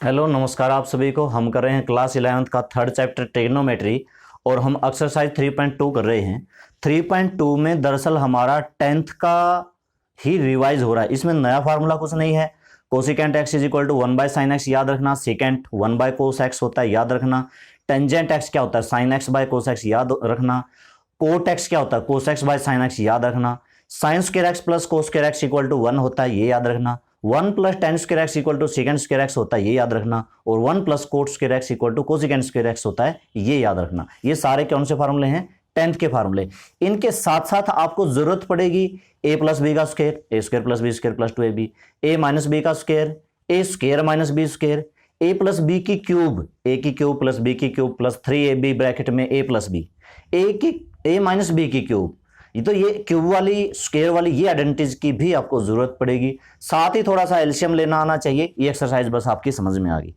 Hello नमस्कार आप सभी को। हम कर रहे हैं क्लास 11th का थर्ड चैप्टर ट्रिग्नोमेट्री और हम एक्सरसाइज 3.2 कर रहे हैं। 3.2 में दरअसल हमारा 10th का ही रिवाइज हो रहा है। इसमें नया फार्मूला कुछ नहीं है। Cosecant x is equal to 1/sin x याद रखना, सेकेंट 1/cos x होता है याद रखना, टेंजेंट एक्स क्या होता है sin x by cos x याद रखना, कोट एक्स क्या होता है cos x by sin x याद रखना, sine square x plus cos square x equal to 1 होता है ये याद रखना, 1 plus tan square x equal to second square x होता है ये याद रखना, और 1 plus cot square x equal to cosecant square x होता है ये याद रखना। ये सारे कौन से फार्मूले हैं? 10th के फार्मूले। इनके साथ साथ आपको जरूरत पड़ेगी ए प्लस बी का square, A square plus B square plus 2ab, A minus B का square, A square minus B square, A plus B की क्यूब, ए की क्यूब प्लस बी की क्यूब प्लस 3ab ब्रैकेट में A plus B, A minus B की cube. ये cube वाली square वाली ये आइडेंटिटीज की भी आपको जरूरत पड़ेगी। साथ ही थोड़ा सा एलसीएम लेना आना चाहिए। ये एक्सरसाइज बस आपकी समझ में आ गई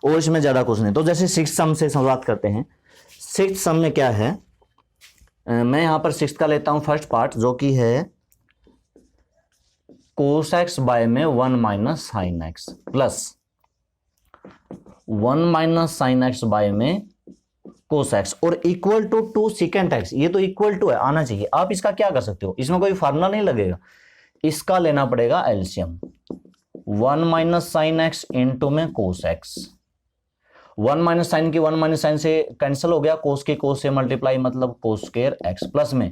और इसमें ज्यादा कुछ नहीं। तो जैसे सिक्स्थ सम से शुरुआत करते हैं। सिक्स्थ सम में क्या है, मैं यहां पर सिक्स्थ का लेता हूं फर्स्ट पार्ट, जो कि है कोस एक्स बाय में 1 minus sine x plus 1 minus sine x by में कोस एक्स और इक्वल टू 2 सेकेंट एक्स। ये तो इक्वल टू है, आना चाहिए। आप इसका क्या कर सकते हो, इसमें कोई फार्मूला नहीं लगेगा, इसका लेना पड़ेगा LCM. 1 minus sine x into में कोस एक्स, 1 माइनस साइन की 1 माइनस साइन से कैंसिल हो गया, कोस की कोस से मल्टीप्लाई मतलब कोस स्क्वायर एक्स प्लस में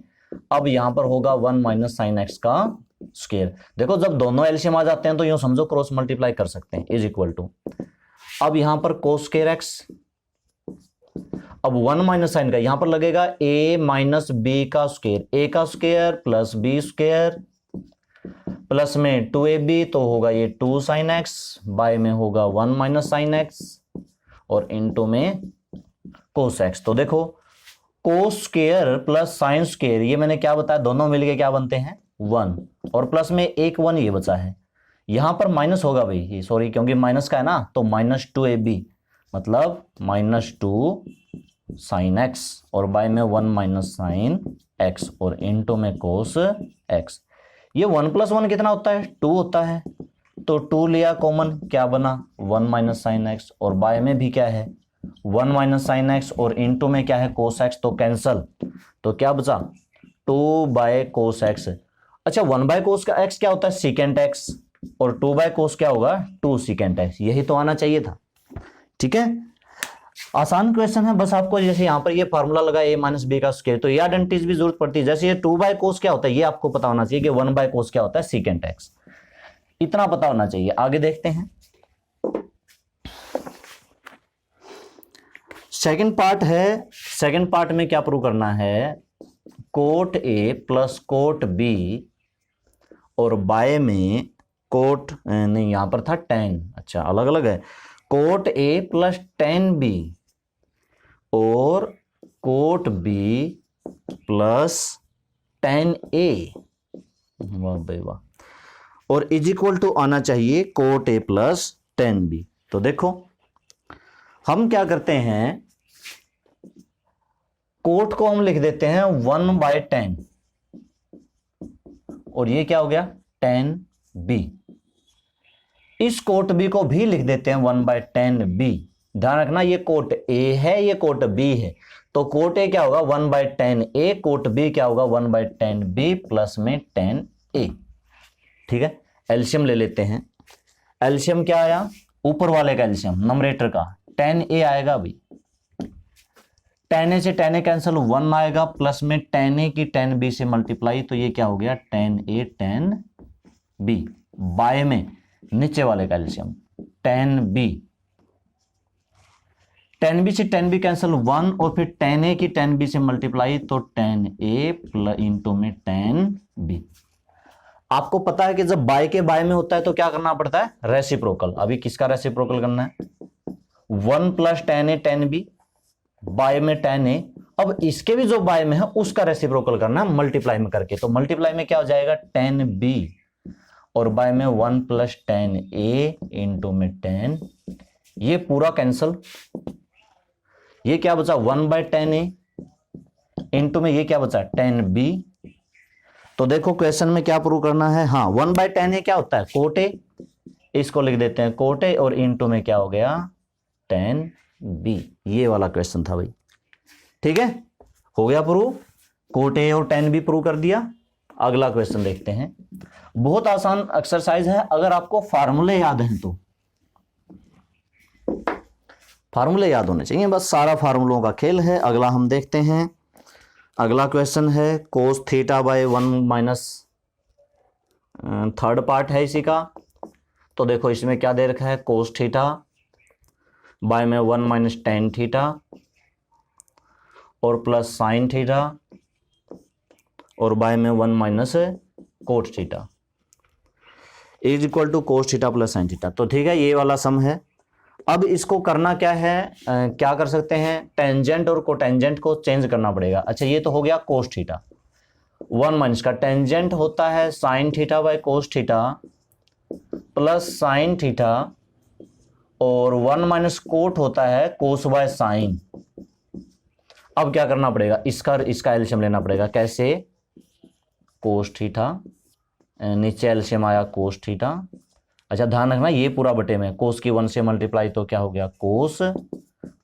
अब यहां पर होगा 1 माइनस साइन एक्स का स्क्वायर। देखो जब दोनों एलसीएम आ जाते हैं तो यूं समझो क्रॉस मल्टीप्लाई कर सकते हैं, इज इक्वल टू अब यहां पर कोस स्क्वायर एक्स, अब 1 माइनस साइन का यहां पर लगेगा a माइनस बी का स्क्वायर, a का square plus b square plus में 2ab तो होगा ये 2 साइन एक्स बाय में होगा 1 माइनस साइन एक्स और इनटू में कोस एक्स। तो देखो cos square plus sine square ये मैंने क्या बताया, दोनों मिलके क्या बनते हैं 1 और प्लस में एक 1 ये बचा है। यहां पर माइनस होगा भाई, ये सॉरी क्योंकि माइनस का है ना, तो माइनस 2ab मतलब माइनस 2 साइन एक्स और बाय में 1 माइनस साइन एक्स और इनटू में कोस एक्स। ये 1 प्लस 1 कितना होता है 2 होता है, तो 2 लिया कॉमन क्या बना 1 माइनस साइन एक्स और बाय में भी क्या है 1 माइनस साइन एक्स और इनटू में क्या है कोस एक्स, तो कैंसल, तो क्या बचा 2 बाय कोस एक्स। अच्छा 1 बाय कोस का एक्स क्या होता है सेकेंट एक्स और 2 बाय कोस क्या होगा 2 सेकेंट एक्स। यही तो आना चाहिए था। ठीक है, आसान क्वेश्चन है। बस आपको जैसे यहां पर ये फार्मूला लगा a माइनस बी का स्क्वायर, तो ये आइडेंटिटीज भी जरूरत पड़ती है। जैसे ये 2 बाय कोस क्या होता है ये आपको पता होना चाहिए कि 1 बाय कोस क्या होता है सेकेंट एक्स, इतना पता होना चाहिए। आगे देखते हैं। सेकंड पार्ट है, सेकंड पार्ट में क्या प्रूव करना है, cot a plus cot b और बाय में कोट नहीं, यहां पर था टेन, अच्छा अलग अलग है, cot a plus tan b और cot b plus tan a, वाह भाई वाह, और इज इक्वल टू आना चाहिए cot a plus tan b. तो देखो हम क्या करते हैं, कोट को हम लिख देते हैं 1 बाय 10 और ये क्या हो गया 10 बी। इस कोट बी को भी लिख देते हैं 1 बाय 10 बी। ध्यान रखना ये कोट ए है ये कोट बी है, तो कोट ए क्या होगा 1 बाय 10 ए, कोट बी क्या होगा 1 बाय 10 बी प्लस में 10 ए। ठीक है, एलसीएम ले लेते हैं। एलसीएम क्या आया, ऊपर वाले का एलसीएम नंबरेटर का 10 ए आएगा अभी, 10 ए से 10 ए कैंसिल 1 आएगा प्लस में 10 ए की 10 बी से मल्टीप्लाई, तो ये क्या हो गया 10 ए 10 बी बाय में नीचे वाले का एलसीएम 10 बी, 10 बी से 10 बी कैंसिल 1 और फिर 10 ए की 10 बी से मल्टीप्लाई, तो 10 ए प्लस इंटू में 10 बी। आपको पता है कि जब बाय के बाय में होता है तो क्या करना पड़ता है रेसिप्रोकल। अभी किसका रेसिप्रोकल करना है 1 प्लस 10 ए 10 बी बाय में 10 ए, अब इसके भी जो बाय में है उसका रेसिप्रोकल करना है मल्टीप्लाई में करके, तो मल्टीप्लाई में क्या हो जाएगा 10 बी और बाय में 1 प्लस 10 ए इंटू में 10, ये पूरा कैंसल, ये क्या बचा 1 बाय 10 ए इंटू में ये क्या बचा 10 बी। तो देखो क्वेश्चन में क्या प्रूव करना है, हाँ 1 बाय 10 ए क्या होता है कोट ए, इसको लिख देते हैं कोट ए और इनटू में क्या हो गया tan b। ये वाला क्वेश्चन था भाई, ठीक है, हो गया प्रूव, कोट ए और tan b प्रूव कर दिया। अगला क्वेश्चन देखते हैं, बहुत आसान एक्सरसाइज है, अगर आपको फार्मूले याद हैं तो, फार्मूले याद होने चाहिए, बस सारा फार्मूलों का खेल है। अगला हम देखते हैं, अगला क्वेश्चन है कोस theta bye 1 minus third part है इसी का। तो देखो इसमें क्या दे रखा है, कोस थीटा बाय में 1 माइनस टेन थीटा और प्लस साइन थीटा और बाय में 1 minus cot theta is equal to cos theta plus sine theta. तो ठीक है, ये वाला सम है। अब इसको करना क्या है, क्या कर सकते हैं, टेंजेंट और कोटेंजेंट को चेंज करना पड़ेगा। अच्छा ये तो हो गया कोस थीटा, 1 माइनस का टेंजेंट होता है sine theta by cos theta plus sine theta और 1 माइनस कोट होता है कोस बाय साइन। अब क्या करना पड़ेगा, इसका एलसीएम लेना पड़ेगा। कैसे, कोस थीटा, नीचे एलसीएम आया कोस थीटा। अच्छा ध्यान रखना ये पूरा बटे में, कोस की 1 से मल्टीप्लाई तो क्या हो गया कोस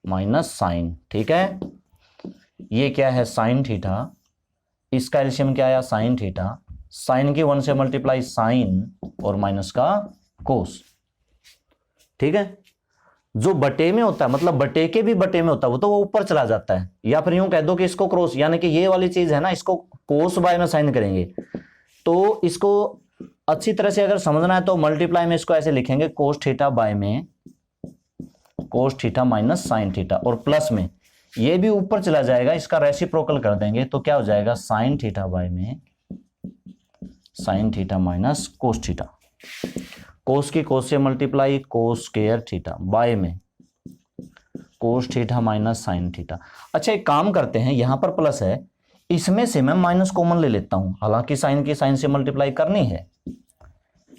माइनस साइन, ठीक है। ये क्या है साइन थीटा, इसका एलसीएम क्या आया साइन थीटा, साइन की 1 से मल्टीप्लाई साइन और माइनस का कोस, ठीक है। जो बटे में होता है, मतलब बटे के भी बटे में होता है, वो तो वो ऊपर चला जाता है। या फिर यूं कह दो कि इसको क्रॉस, यानी कि ये वाली चीज है ना, इसको कोस बाय में साइन करेंगे। तो इसको अच्छी तरह से अगर समझना है तो मल्टीप्लाई में इसको ऐसे लिखेंगे कोस थीटा बाय में cos theta minus sine theta, और प्लस में ये भी ऊपर चला जाएगा, इसका रेसिप्रोकल कर देंगे तो क्या हो जाएगा साइन थीटा बाय में sine theta minus cos theta. Cos की कोस से multiply cos square theta by में cos theta minus sine theta. अच्छा एक काम करते हैं, यहां पर प्लस है, इसमें से मैं माइनस कॉमन ले लेता हूं। हालांकि साइन की साइन से मल्टीप्लाई करनी है,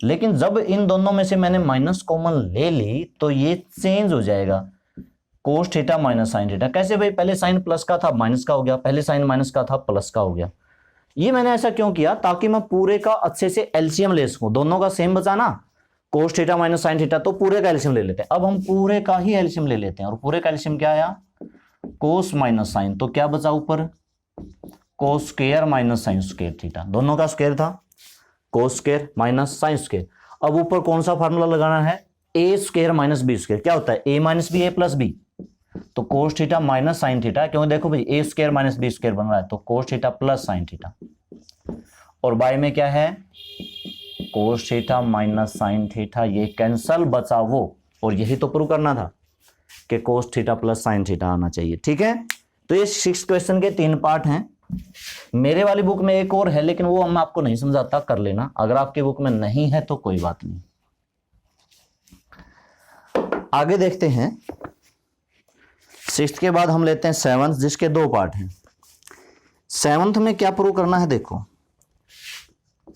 लेकिन जब इन दोनों में से मैंने माइनस कॉमन ले ली तो ये चेंज हो जाएगा कोस थीटा माइनस साइन थीटा। कैसे भाई, पहले साइन प्लस का था माइनस का हो गया, पहले साइन माइनस का था प्लस का हो गया। ये मैंने ऐसा क्यों किया, ताकि मैं पूरे का अच्छे से एलसीएम ले सकूं। दोनों का सेम बचा ना, कोस थीटा माइनस साइन थीटा, तो पूरे का एलसीएम ले लेते हैं। अब हम पूरे का ही एलसीएम ले लेते हैं, और पूरे का एलसीएम क्या आया कोस माइनस साइन, तो क्या बचा ऊपर cos square minus sign square theta, दोनों का स्क्वायर था cos square minus sine square. अब ऊपर कौन सा फार्मूला लगाना है, ए स्क्वायर माइनस बी स्क्वायर। क्या होता है ए minus b a plus b, तो कोस थीटा माइनस साइन थीटा, क्योंकि देखो भाई ए स्क्वायर माइनस बी स्क्वायर बन रहा है, तो कोस थीटा प्लस साइन थीटा, और बाय में क्या है कोस थीटा माइनस साइन थीटा। ये कैंसल बचा वो, और यही तो प्रूव करना था कि कोस थीटा प्लस साइन थीटा आना चाहिए, ठीक है। तो ये 6 क्वेश्चन के 3 पार्ट हैं। मेरे वाली बुक में एक और है, लेकिन वो हम आपको नहीं समझाता, कर लेना। अगर आपकी बुक में नहीं है तो कोई बात नहीं। आगे देखते हैं, 6th के बाद हम लेते हैं 7th, जिसके 2 पार्ट हैं। 7th में क्या प्रूव करना है, देखो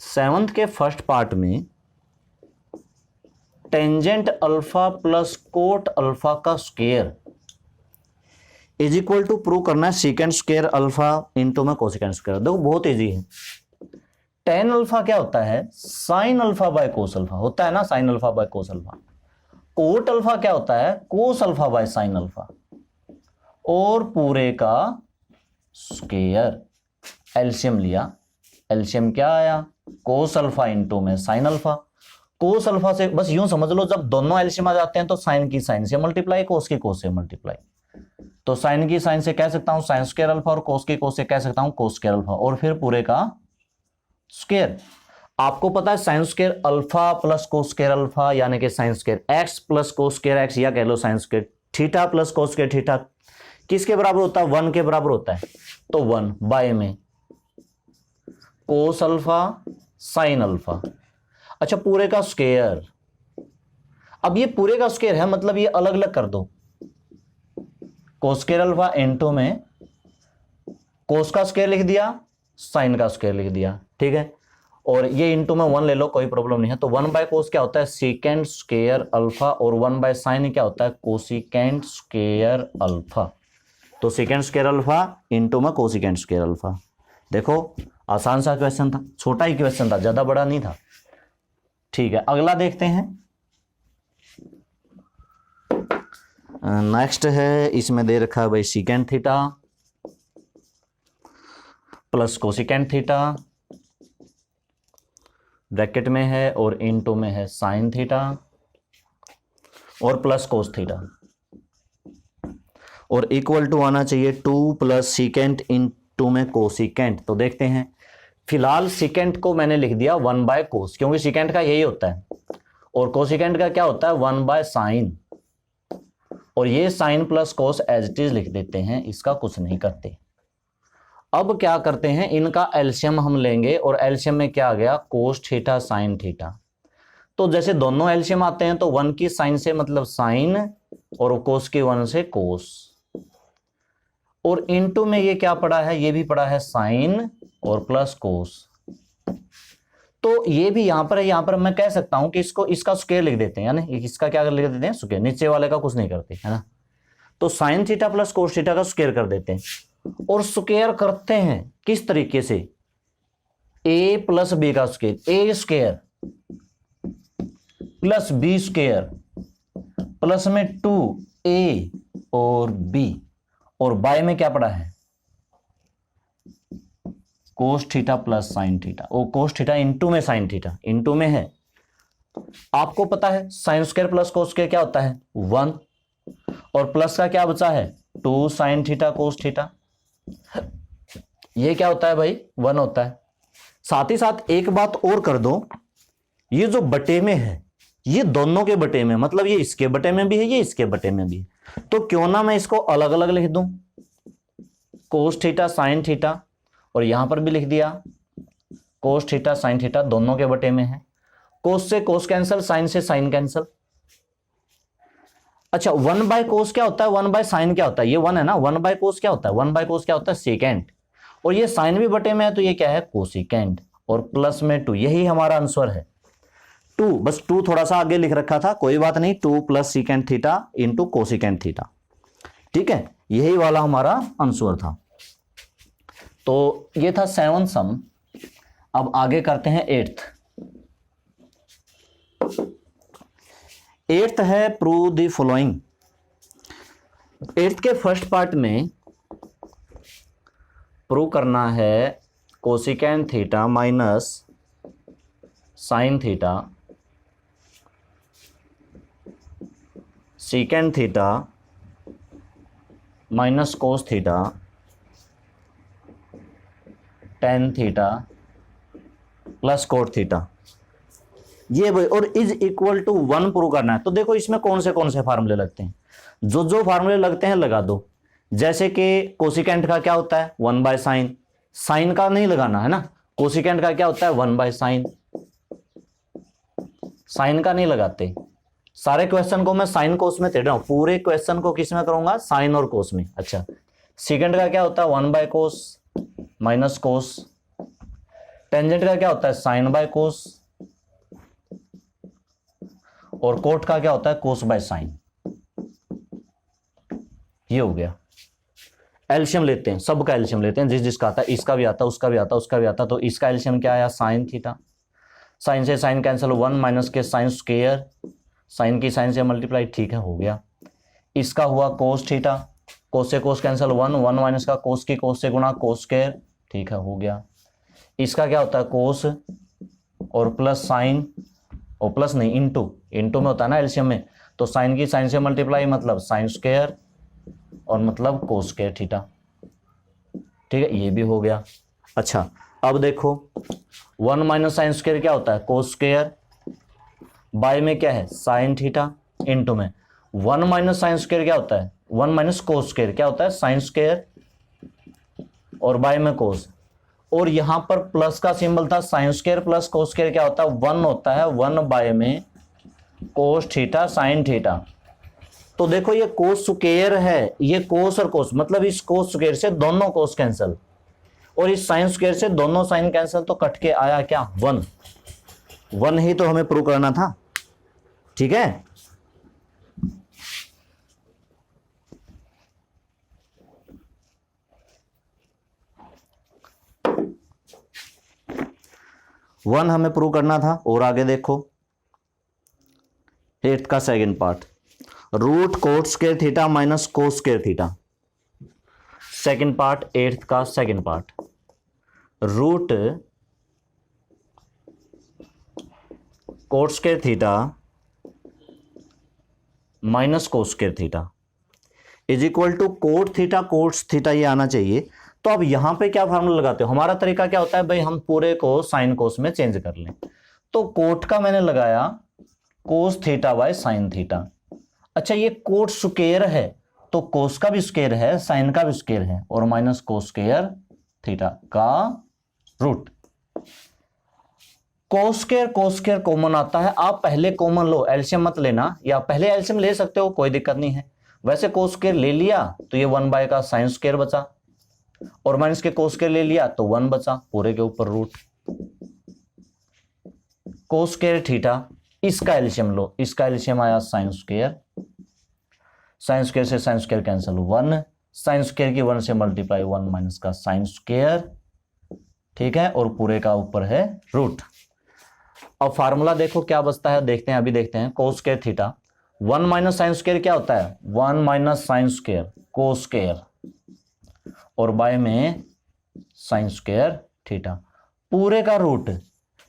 7th के फर्स्ट पार्ट में tangent alpha plus cot alpha का square is equal to prove करना है सीकेंट स्क्वायर अल्फा इंटू में कोसिकेंट स्क्वायर। देखो बहुत इजी है। टेन अल्फा क्या होता है, sine alpha by cos alpha होता है ना, sine alpha by cos alpha. Cot alpha क्या होता है, cos alpha by sine alpha, और पूरे का स्क्वायर। एलसीएम लिया, एलसीएम क्या आया कोस अल्फा इंटू में साइन अल्फा। कोस अल्फा से बस यूं समझ लो, जब दोनों एलसीएम आ जाते हैं तो साइन की साइन से मल्टीप्लाई, कोस की कोस से मल्टीप्लाई। तो साइन की साइन से कह सकता हूं साइन स्क्वायर अल्फा, और कोस की कोस से कह सकता हूं कोस स्क्वायर अल्फा, और फिर पूरे का स्क्वायर। आपको पता है sine square alpha plus cos square alpha, यानी कि sine square x plus cos square x, या कह लो sine square theta plus cos square theta किसके बराबर होता है, 1 के बराबर होता है। तो 1 बाय में कोस अल्फा साइन अल्फा। अच्छा पूरे का स्क्वायर, अब ये पूरे का स्क्वायर है, मतलब ये अलग अलग कर दो। कोस स्क्वायर अल्फा इनटू में कोस का स्क्वायर लिख दिया, साइन का स्क्वायर लिख दिया, ठीक है। और ये इनटू में 1 ले लो, कोई प्रॉब्लम नहीं है। तो 1 बाय कोस क्या होता है, सीकेंट स्क्वायर अल्फा, और 1 बाय साइन क्या होता है, कोसिकेंट स्क्वायर अल्फा। तो सीकेंट स्क्वायर अल्फा इनटू में कोसिकेंट स्क्वायर अल्फा। देखो आसान सा क्वेश्चन था, छोटा ही क्वेश्चन था, ज्यादा बड़ा नहीं था, ठीक है। अगला देखते हैं, नेक्स्ट है, इसमें दे रखा है भाई secant theta plus cosecant theta, bracket में है, और इनटू में है साइन थीटा और प्लस कोस थीटा, और इक्वल टू आना चाहिए 2 प्लस सीकेंट इनटू में कोसिकेंट। तो देखते हैं, फिलहाल सीकेंट को मैंने लिख दिया 1 बाय कोस, क्योंकि सीकेंट का यही होता है, और कोसिकेंट का क्या होता है 1 बाय साइन, और ये sine plus cos as it is लिख देते हैं, इसका कुछ नहीं करते। अब क्या करते हैं, इनका एलसीएम हम लेंगे, और एलसीएम में क्या आ गया कोस थीटा साइन थीटा। तो जैसे दोनों एलसीएम आते हैं तो 1 की साइन से मतलब साइन, और कोस की 1 से कोस, और इनटू में ये क्या पड़ा है, ये भी पड़ा है साइन और प्लस कोस। तो ये भी यहां पर है, यहां पर मैं कह सकता हूं कि इसको इसका स्क्वायर लिख देते हैं, यानी इसका क्या लिख देते हैं स्क्वायर, नीचे वाले का कुछ नहीं करते है ना। तो sign theta plus cos theta का स्क्वायर कर देते हैं, और स्क्वायर करते हैं किस तरीके से, ए प्लस बी का square, A square plus B square plus में 2a और b, और बाय में क्या पड़ा है कोस थीटा प्लस साइन थीटा, और कोस थीटा इंटू में साइन थीटा, इंटू में है, आपको पता है sine square plus cos square क्या होता है 1, और प्लस का क्या बचा है 2 साइन थीटा कोस थीटा, ये क्या होता है भाई 1 होता है। साथ ही साथ एक बात और कर दो, ये जो बटे में है ये दोनों के बटे में, मतलब ये इसके बटे में भी है, ये इसके बटे में भी है, तो क्यों ना मैं इसको अलग अलग लिख दूं, कोस थीटा साइन थीटा, और यहां पर भी लिख दिया कोस थीटा साइन थीटा, दोनों के बटे में है, कोस से कोस कैंसल, साइन से साइन कैंसल। अच्छा 1 बाय कोस क्या होता है, 1 बाय साइन क्या होता है, ये 1 है ना, 1 बाय कोस क्या होता है, 1 बाय कोस क्या होता है सेकेंड, और ये साइन भी बटे में है तो ये क्या है कोसिकेंड, और प्लस में 2, यही हमारा आंसर है 2, बस 2 थोड़ा सा आगे लिख रखा था, कोई बात नहीं, 2 plus secant theta into cosecant theta, ठीक है, यही वाला हमारा आंसर था। तो ये था 7 सम। अब आगे करते हैं 8th है प्रूव द फॉलोइंग। 8th के फर्स्ट पार्ट में प्रूव करना है cosecant theta minus sine theta secant theta minus cos theta tan theta plus cot theta, ये भाई, और इज इक्वल टू 1 प्रूव करना है। तो देखो इसमें कौन से फार्मूले लगते हैं, जो फार्मूले लगते हैं लगा दो। जैसे कि कोसिकेंट का क्या होता है 1 बाय साइन, साइन का नहीं लगाना है ना, कोसिकेंट का क्या होता है 1 बाय साइन, साइन का नहीं लगाते। सारे क्वेश्चन को मैं साइन कोस में दे रहा हूं, पूरे क्वेश्चन को किस में करूंगा साइन और कोस में। अच्छा सेकेंड का क्या होता है 1 by cos minus cos, tangent का क्या होता है साइन बाय कोस, और कोट का क्या होता है कोस बाय साइन। ये हो गया। एलसीएम लेते हैं, सबका एलसीएम लेते हैं, जिस जिसका आता है, इसका भी आता, उसका भी आता, उसका भी आता। तो इसका एलसीएम क्या आया साइन थीटा, साइन से साइन कैंसिल 1 माइनस के साइन स्क्वायर, साइन की साइन से मल्टीप्लाई, ठीक है हो गया। इसका हुआ कोस थीटा, कोस से कोस कैंसिल 1 माइनस का कोस की कोस से गुणा कोस स्क्वायर, ठीक है हो गया। इसका क्या होता है कोस और प्लस साइन, और प्लस नहीं इंटू में होता है ना एलसीएम में, तो साइन की साइन से मल्टीप्लाई मतलब साइन स्क्वायर और मतलब कोस स्क्वायर थीटा, ठीक है ये भी हो गया। अच्छा अब देखो 1 माइनस साइन स्क्वायर क्या होता है कोस स्क्वायर, बाय में क्या है साइन थीटा, इंटू में 1 माइनस साइन स्क्वायर क्या होता है 1 माइनस कोस स्क्वायर क्या होता है साइन स्क्वायर, और बाय में कोस, और यहां पर प्लस का सिंबल था sine square plus cos square क्या होता है 1 होता है, 1 बाय में कोस थीटा साइन थीटा। तो देखो ये कोस स्क्वायर है, ये कोस और कोस, मतलब इस कोस स्क्वायर से दोनों कोस कैंसिल, और इस साइन स्क्वायर से दोनों साइन कैंसिल, तो कट के आया क्या 1 ही तो हमें प्रूव करना था, ठीक है। वन हमें प्रूव करना था। और आगे देखो 8th का second part, root cot square theta minus cos square theta. Second part, 8th का second part, root cot square theta minus cos square theta is equal to cot theta cos theta, ये आना चाहिए। तो अब यहां पे क्या फार्मूला लगाते हो? हमारा तरीका क्या होता है भाई, हम पूरे को साइन कोस में चेंज कर लें। तो कोट का मैंने लगाया कोस थीटा बाय साइन थीटा। अच्छा, ये कोट स्क्वायर है तो कोस का भी स्क्वायर है, साइन का भी स्क्वायर है, और माइनस कोस स्क्वायर थीटा का रूट। कोस स्क्वायर कॉमन आता है, आप पहले कॉमन लो, एलसीएम मत लेना, या पहले एलसीएम ले सकते हो, कोई दिक्कत नहीं है। वैसे कोस स्क्वायर ले लिया तो ये 1 बाय का साइन स्क्वायर बचा, और माइनस के कोस स्क्वायर ले लिया तो 1 बचा, पूरे के ऊपर रूट कोस स्क्वायर थीटा। इसका एलसीएम लो, इसका एलसीएम आया साइन स्क्वायर, साइन स्क्वायर से sine square cancel 1, sine square की 1 से मल्टीप्लाई 1 माइनस का साइन स्क्वायर, ठीक है, और पूरे का ऊपर है रूट। अब फार्मूला देखो क्या बचता है, देखते हैं, अभी देखते हैं। कोस square theta 1 minus sine square क्या होता है, 1 minus sine square cos square, और बाय में साइन स्क्वायर थीटा, पूरे का रूट।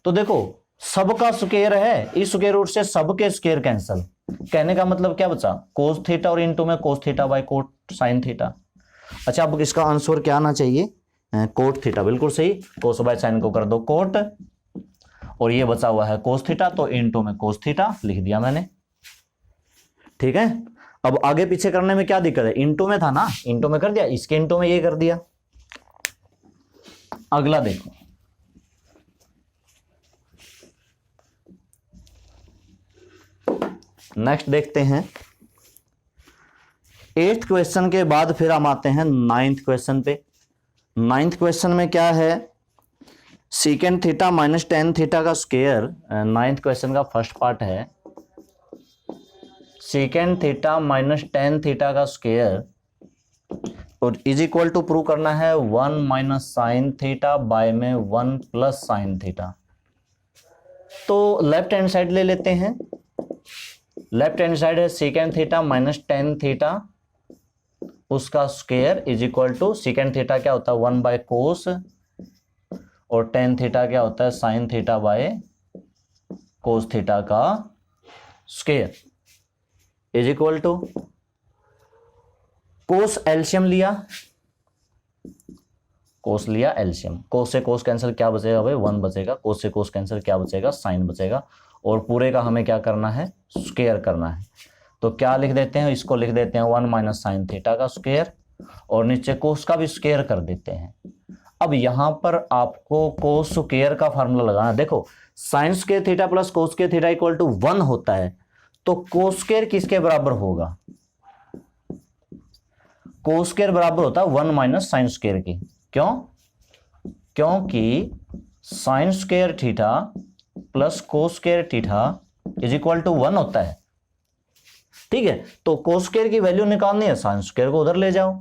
तो देखो सबका स्क्वायर है, इस स्क्वायर रूट से सबके स्क्वायर कैंसिल, कहने का मतलब क्या बचा, कोस थीटा और इनटू में cos theta by cot sine theta. अच्छा, अब इसका आंसर क्या आना चाहिए, कोट थीटा, बिल्कुल सही। कोस बाय साइन को कर दो कोट, और ये बचा हुआ है कोस थीटा, तो इनटू में कोस थीटा लिख दिया मैंने, ठीक है। अब आगे पीछे करने में क्या दिक्कत है, इनटू में था ना, इनटू में कर दिया, इसके इनटू में ये कर दिया। अगला देखो, नेक्स्ट देखते हैं 8th क्वेश्चन के बाद फिर हम आते हैं 9th क्वेश्चन पे। 9th क्वेश्चन में क्या है, secant theta minus tan theta का स्क्वायर। 9th क्वेश्चन का फर्स्ट पार्ट है, secant theta minus tan theta का स्क्वायर, और इज इक्वल टू प्रूव करना है 1 माइनस साइन थीटा बाय में 1 प्लस साइन थीटा। तो लेफ्ट हैंड साइड ले लेते हैं, लेफ्ट हैंड साइड है secant theta minus tan theta, उसका square is equal to secant theta क्या होता है 1 बाय कोस, और टेन थीटा क्या होता है sine theta by cos theta का square is equal to cos LCM लिया, कोस लिया एलसीएम, कोस से कोस कैंसिल क्या बचेगा भाई 1 बचेगा, कोस से कोस कैंसिल क्या बचेगा साइन बचेगा, और पूरे का हमें क्या करना है स्क्वायर करना है। तो क्या लिख देते हैं, इसको लिख देते हैं 1 माइनस साइन थीटा का स्क्वायर, और नीचे कोस का भी स्क्वायर कर देते हैं। अब यहां पर आपको कोस स्क्वायर का फार्मूला लगाना, देखो sine square theta plus cos square theta equal to 1 होता है, तो कोस स्क्वायर किसके बराबर होगा, कोस स्क्वायर बराबर होता है 1 माइनस साइन स्क्वायर की। क्यों, क्योंकि sine square theta plus cos square theta is equal to 1 होता है, ठीक है। तो कोस स्क्वायर की वैल्यू निकालनी है, साइन स्क्वायर को उधर ले जाओ।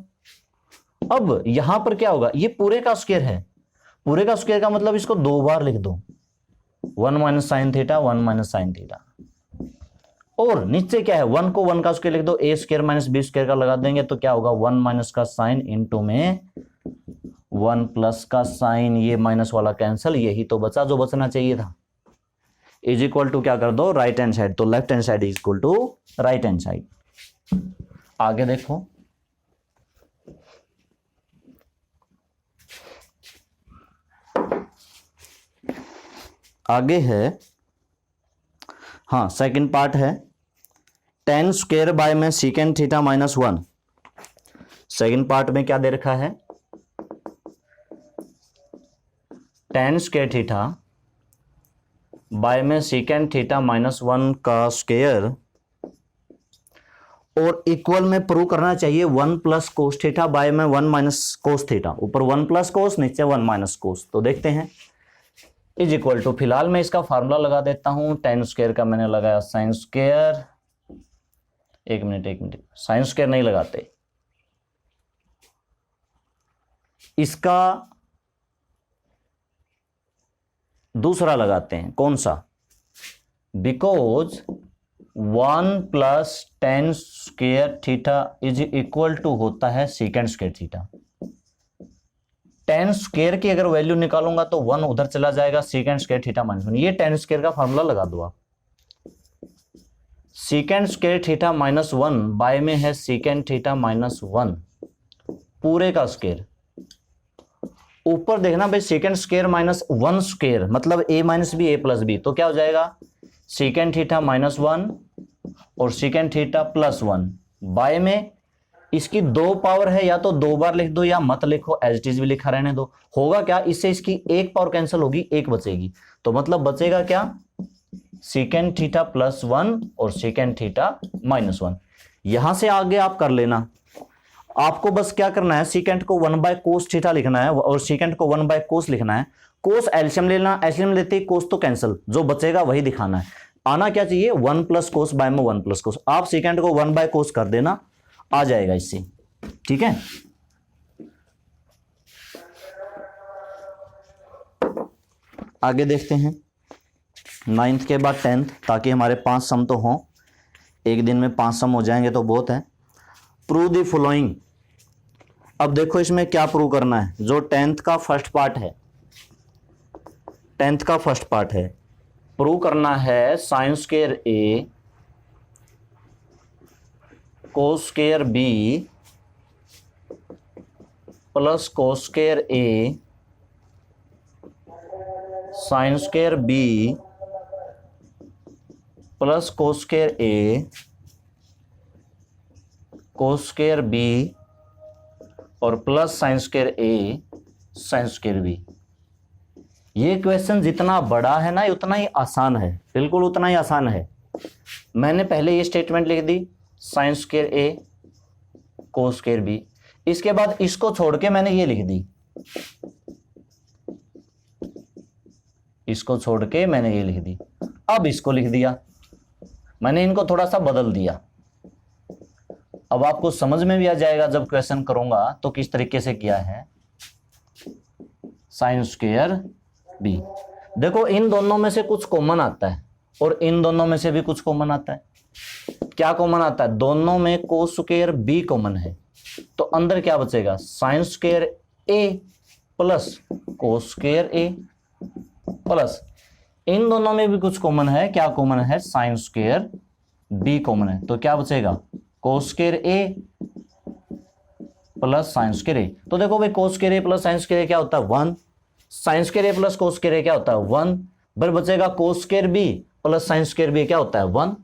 अब यहां पर क्या होगा, ये पूरे का स्क्वायर है, पूरे का स्क्वायर का मतलब इसको 2 बार लिख दो, 1 minus sine theta 1 minus sine theta, और नीचे क्या है 1 को 1 का स्क्वायर लिख दो, ए स्क्वायर माइनस बी स्क्वायर का लगा देंगे, तो क्या होगा 1 माइनस का साइन इंटू में 1 प्लस का साइन, ये माइनस वाला कैंसिल, यही तो बचा जो बचना चाहिए था। इज इक्वल टू क्या कर दो राइट हैंड साइड, तो left hand side is equal to right hand side. आगे देखो, आगे है, हाँ सेकंड पार्ट है, टेन स्क्वायर बाय में secant theta minus 1। Second part में क्या दे रखा है, टेन स्क्वायर थीटा बाय में सीकेंड थीटा माइनस 1 का स्क्वायर, और इक्वल में प्रूव करना चाहिए 1 प्लस कोस थीटा बाय में 1 माइनस कोस थीटा, ऊपर 1 प्लस कोस नीचे 1 माइनस कोस। तो देखते हैं, इज इक्वल टू, फिलहाल मैं इसका फार्मूला लगा देता हूं, टेन स्क्वायर का मैंने लगाया साइन स्क्वायर, एक मिनट साइन स्क्वायर नहीं लगाते, इसका दूसरा लगाते हैं, कौन सा, because 1 plus tan square theta is equal to होता है secant square theta. Tan square की अगर वैल्यू निकालूंगा तो 1 उधर चला जाएगा, सीकेंड स्क्वायर थीटा माइनस 1, ये टेन स्क्वायर का फॉर्मूला लगा दो आप। Secant square theta minus 1 by में है सीकेंड थीटा माइनस 1 पूरे का स्क्वायर। ऊपर देखना भाई, सेकेंड स्क्वायर माइनस 1 स्क्वायर मतलब a minus b a plus b, तो क्या हो जाएगा सेकेंड थीटा माइनस 1 और सेकेंड थीटा प्लस 1 बाय में इसकी 2 पावर है, या तो 2 बार लिख दो या मत लिखो, एज इट इज भी लिखा रहने दो। होगा क्या, इससे इसकी 1 पावर कैंसिल होगी, 1 बचेगी, तो मतलब बचेगा क्या सेकेंड थीटा प्लस 1 और सेकेंड थीटा माइनस 1। यहां से आगे आप कर लेना, आपको बस क्या करना है, सीकेंट को 1 बाय कोस थीटा लिखना है और सीकेंट को 1 बाय कोस लिखना है। कोस एलसीएम लेना, एलसीएम लेते ही कोस तो कैंसिल, जो बचेगा वही दिखाना है। आना क्या चाहिए 1 प्लस कोस बाय में 1 प्लस कोस, आप सीकेंट को 1 बाय कोस कर देना, आ जाएगा इससे, ठीक है। आगे देखते हैं 9th के बाद 10th, ताकि हमारे 5 सम तो हों, एक दिन में 5 सम हो जाएंगे तो बहुत है। Prove the following. अब देखो इसमें क्या प्रूव करना है, जो 10th का फर्स्ट पार्ट है, 10th का फर्स्ट पार्ट है, प्रूव करना है sine square A cos square B plus cos square A sine square B plus cos square A cos square B और plus sine square A sine square B. ये question जितना बड़ा है ना उतना ही आसान है, बिल्कुल उतना ही आसान है। मैंने पहले ये स्टेटमेंट लिख the sign square A cos square B, इसके बाद इसको छोड़ के मैंने ये लिख दी, इसको छोड़ के मैंने ये लिख दी, अब इसको लिख दिया, मैंने इनको थोड़ा सा बदल दिया। अब आपको समझ में भी आ जाएगा जब क्वेश्चन करूंगा तो किस तरीके से किया है। साइन स्क्वायर बी, देखो इन दोनों में से कुछ कॉमन आता है और इन दोनों में से भी कुछ कॉमन आता है। क्या कॉमन आता है, दोनों में कोस स्क्वायर बी कॉमन है, तो अंदर क्या बचेगा साइन स्क्वायर ए प्लस कोस स्क्वायर ए प्लस इन दोनों में भी कुछ कॉमन है, क्या कॉमन है साइन स्क्वायर बी कॉमन है, तो क्या बचेगा cos square A plus sine square a. तो देखो भाई cos square A plus sine square a क्या होता है 1, sine square A plus cos square a क्या होता है 1, फिर बचेगा cos square B plus sine square b क्या होता है 1,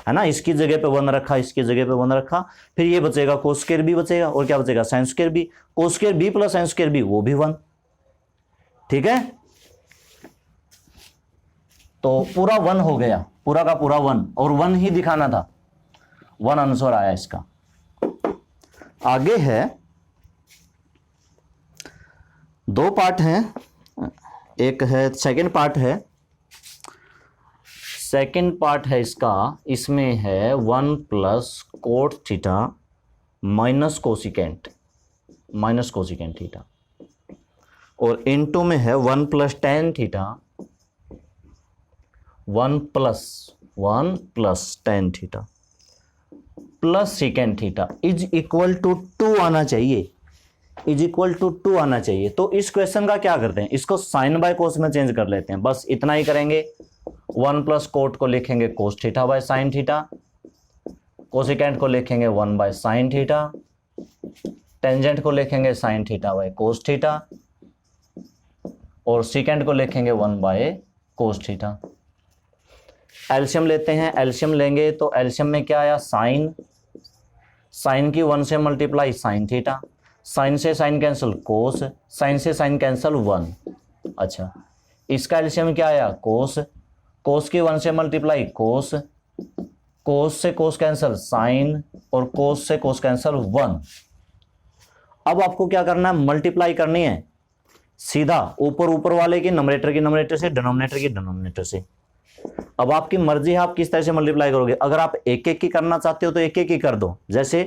है ना। इसकी जगह पे 1 रखा, इसकी जगह पे 1 रखा, फिर ये बचेगा कोस स्क्वायर बी बचेगा और क्या बचेगा sine square b, cos square B plus sine square b वो भी 1, ठीक है। तो पूरा 1 हो गया, पूरा का पूरा 1, और 1 ही दिखाना था, 1 आंसर आया इसका। आगे है 2 पार्ट हैं, एक है सेकंड पार्ट है, सेकंड पार्ट है इसका, इसमें है 1 plus cot theta minus cosecant theta, और इनटू में है 1 plus tan theta 1 plus tan theta plus second theta is equal to 2 आना चाहिए, इज इक्वल टू 2 आना चाहिए। तो इस क्वेश्चन का क्या करते हैं, इसको साइन बाय कोस में चेंज कर लेते हैं, बस इतना ही करेंगे। 1 प्लस कोट को लिखेंगे कोस theta by sine theta, cosecant को लिखेंगे 1 बाय साइन थीटा, टेंजेंट को लिखेंगे sign theta by cos theta, और सेकेंड को लिखेंगे 1 बाय कोस थीटा। एलसीएम लेते हैं, एलसीएम लेंगे तो एलसीएम में क्या आया साइन की 1 से मल्टीप्लाई साइन थीटा, साइन से साइन कैंसिल कोस, साइन से साइन कैंसिल 1। अच्छा, इसका एलसीएम क्या आया कोस की 1 से मल्टीप्लाई कोस, कोस से कोस कैंसिल साइन, और कोस से कोस कैंसिल 1। अब आपको क्या करना है, मल्टीप्लाई करनी है सीधा ऊपर वाले की नंबरेटर की नंबरेटर से, डिनोमिनेटर की डिनोमिनेटर से। अब आपकी मर्जी है आप किस तरह से मल्टीप्लाई करोगे। अगर आप एक एक की करना चाहते हो तो एक एक ही कर दो, जैसे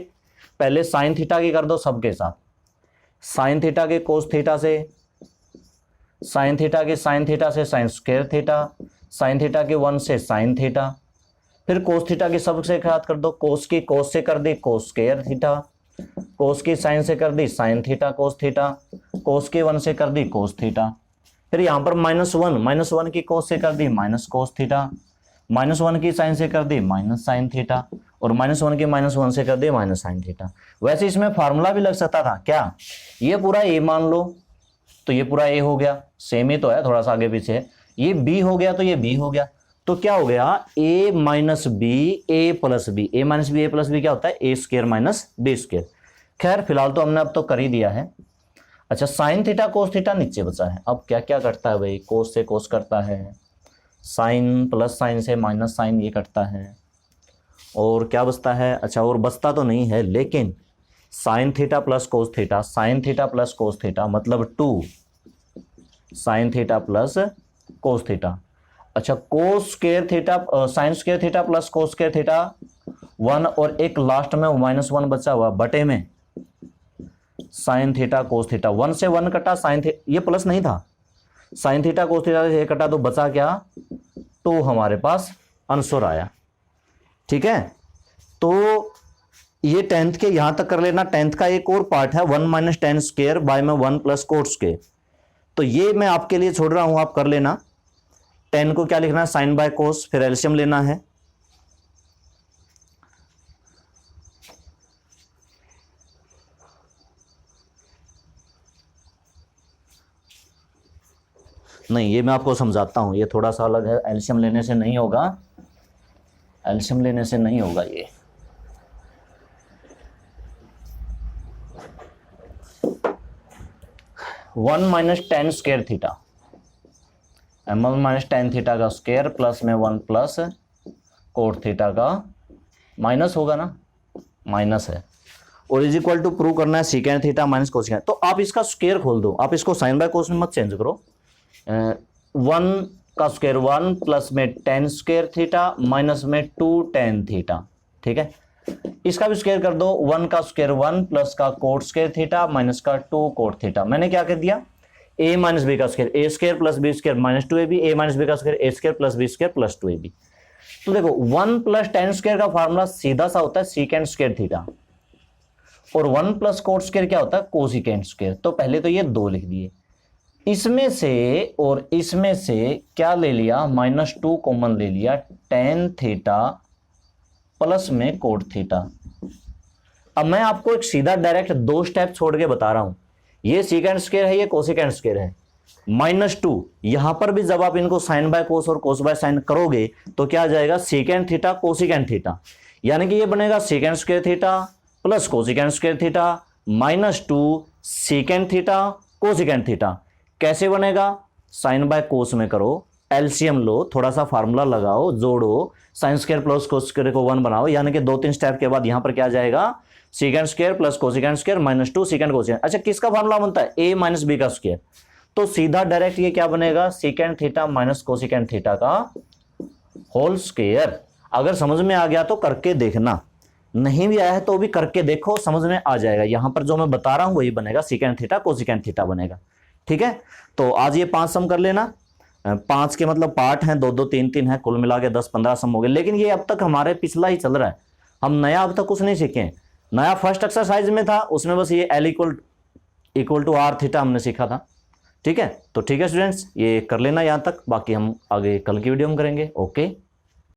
पहले साइन थीटा की कर दो सबके साथ, साइन थीटा के कोस थीटा से, साइन थीटा के साइन थीटा से sign square theta, sine theta के 1 से साइन थीटा, फिर कोस थीटा की सबसे याद कर दो, कोस की कोस से कर दी कोस स्क्वायर थीटा, कोस की साइन से कर the sine theta cos theta, cos की 1 से कर दी कोस थीटा। फिर यहां पर -1 की कोस से कर दी माइनस कोस थीटा, -1 की साइन से कर दी माइनस साइन थीटा, और -1 की -1 से कर दी माइनस साइन थीटा। वैसे इसमें फार्मूला भी लग सकता था क्या, ये पूरा ए मान लो तो ये पूरा ए हो गया, सेम ही तो है, थोड़ा सा आगे पीछे है। ये बी हो गया तो ये बी हो गया, तो क्या हो गया ए minus b a plus B, A minus b a plus B क्या होता है ए स्क्वायर माइनस बी स्क्वायर। खैर फिलहाल तो हमने अब तो कर ही दिया है। अच्छा साइन थीटा कोस थीटा नीचे बचा है, अब क्या क्या करता है भाई, कोस से कोस करता है, साइन प्लस साइन से माइनस साइन ये कटता है, और क्या बचता है, अच्छा और बचता तो नहीं है लेकिन sine theta plus cos theta, sine theta plus cos theta मतलब 2 sine theta plus cos theta. अच्छा cos square theta sine square theta plus cos square theta 1, और एक लास्ट में -1 बचा हुआ बटे में साइन थीटा कोस थीटा, 1 से 1 कटा साइन ये प्लस नहीं था, साइन थीटा कोस थीटा से कटा तो बचा क्या 2 हमारे पास आंसर आया। ठीक है, तो ये 10th के यहां तक कर लेना। 10th का एक और पार्ट है 1 माइनस टेन स्क्वायर बाय में 1 प्लस कोट स्क्वायर, तो ये मैं आपके लिए छोड़ रहा हूं, आप कर लेना। 10 को क्या लिखना है साइन बाय कोस, फिर एलसीएम लेना है। नहीं ये मैं आपको समझाता हूं, ये थोड़ा सा अलग है, एलसीएम लेने से नहीं होगा, एलसीएम लेने से नहीं होगा ये। One minus ten square theta, m1 minus tan theta का स्क्वायर प्लस में 1 प्लस कोट थीटा का माइनस होगा ना, माइनस है, और इज इक्वल टू प्रूव करना है सीकेंड थीटा माइनस कोसेकेंड। तो आप इसका स्क्वायर खोल दो, आप इसको साइन बाय कोस में मत चेंज करो। 1 का स्क्वायर 1 प्लस में टेन स्क्वायर थीटा माइनस में 2 टेन थीटा। ठीक है, इसका भी स्क्वायर कर दो, 1 का स्क्वायर 1 प्लस का कोट स्क्वायर थीटा माइनस का 2 कोट थीटा। मैंने क्या कर दिया a माइनस बी का square A square plus B square minus 2ab, a minus B का square A square plus B square plus 2ab। तो देखो 1 प्लस टेन स्क्वायर का फार्मूला सीधा सा होता है सीकेंड स्क्वायर थीटा, और 1 प्लस कोट स्क्वायर क्या होता है कोसिकेंड स्क्वायर। तो पहले तो ये 2 लिख दिए, इसमें से और इसमें से क्या ले लिया -2 कॉमन ले लिया, टेन थीटा प्लस में कोट थीटा। अब मैं आपको एक सीधा डायरेक्ट 2 स्टेप छोड़ के बता रहा हूं, ये सीकेंड स्क्वायर है ये कोसिकेंड स्क्वायर है, -2 यहां पर भी जब आप इनको साइन बाय कोस और कोस बाय साइन करोगे तो क्या आ जाएगा सीकेंड थीटा कोसिकेंड थीटा, यानी कि ये बनेगा सीकेंड square theta plus cosecant square theta -2 secant theta cosecant theta. कैसे बनेगा, साइन बाय कोस में करो, एलसीएम लो, थोड़ा सा फार्मूला लगाओ, जोड़ो, sine square plus cos square को 1 बनाओ, यानी कि 2-3 स्टेप के बाद यहां पर क्या जाएगा secant square plus cosecant square -2 सीकेंड cosecant. अच्छा किसका फार्मूला बनता है a माइनस बी का स्क्वायर, तो सीधा डायरेक्ट ये क्या बनेगा सीकेंड थीटा माइनस कोसिकेंड थीटा का होल स्क्वायर। अगर समझ में आ गया तो करके देखना, नहीं भी आया है तो भी करके देखो, समझ में आ जाएगा। यहां पर जो मैं बता रहा हूं वही बनेगा सीकेंड थीटा कोसिकेंड थीटा बनेगा। ठीक है, तो आज ये 5 सम कर लेना, 5 के मतलब पार्ट हैं, 2-2 3-3 है, कुल मिला के 10-15 सम हो गए। लेकिन ये अब तक हमारे पिछला ही चल रहा है, हम नया अब तक कुछ नहीं सीखे। नया फर्स्ट एक्सरसाइज में था, उसमें बस ये L equal to r theta हमने सीखा था। ठीक है, तो ठीक है स्टूडेंट्स, ये कर लेना यहाँ तक, बाकी हम आगे कल की वीडियो में करेंगे। ओके।